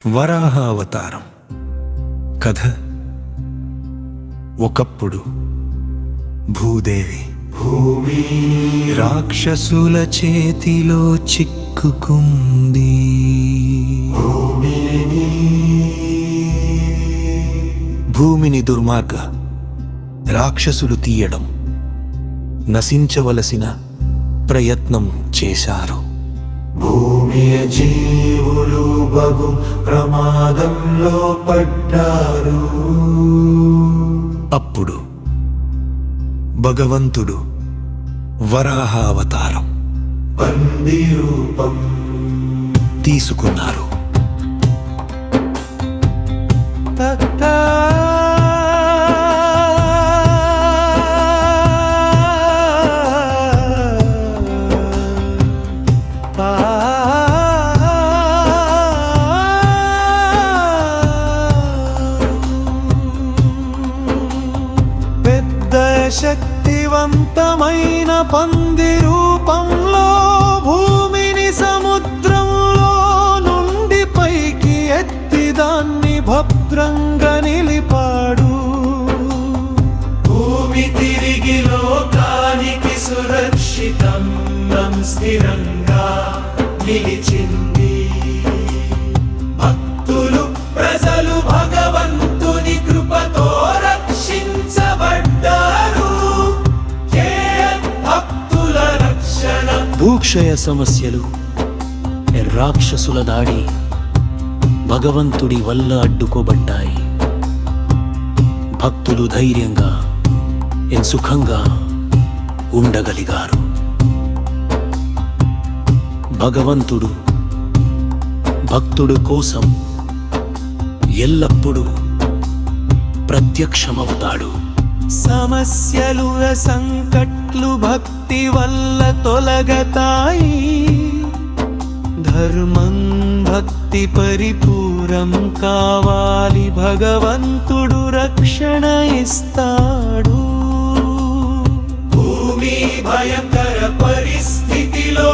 వరాహ అవతారం కథ. ఒకప్పుడు భూదేవి రాక్షసుల చేతిలో చిక్కుకుంది. భూమిని దుర్మార్గ రాక్షసులు తీయడం, నశించవలసిన ప్రయత్నం చేశారు. భూమి జీవులు బగు ప్రమాదంలో పడ్డారు. అప్పుడు భగవంతుడు వరాహ అవతారం పంది రూపం తీసుకున్నారు. శక్తివంతమైన పంది రూపంలో భూమిని సముద్రంలో నుండి పైకి ఎత్తి దాన్ని భద్రంగా నిలిపాడు. భూమి తిరిగి లోకానికి సురక్షితం స్థిరంగా నిలిచింది. భక్తులు ప్రజలు భగవంతుని కృపతో రక్షించబడ్డారు. భక్తుల రక్షణ. భూక్షయ సమస్యలు, రాక్షసుల దాడి భగవంతుడి వల్ల అడ్డుకోబడ్డాయి. భక్తులు ధైర్యంగా సుఖంగా ఉండగలిగారు. భగవంతుడు భక్తుడు కోసం ఎల్లప్పుడూ ప్రత్యక్షమవుతాడు. సమస్యలు సంకట్లు భక్తి వల్ల తొలగతాయి. ధర్మం భక్తి పరిపూరం కావాలి, భగవంతుడు రక్షణ ఇస్తాడు. భూమి భయంకర పరిస్థితిలో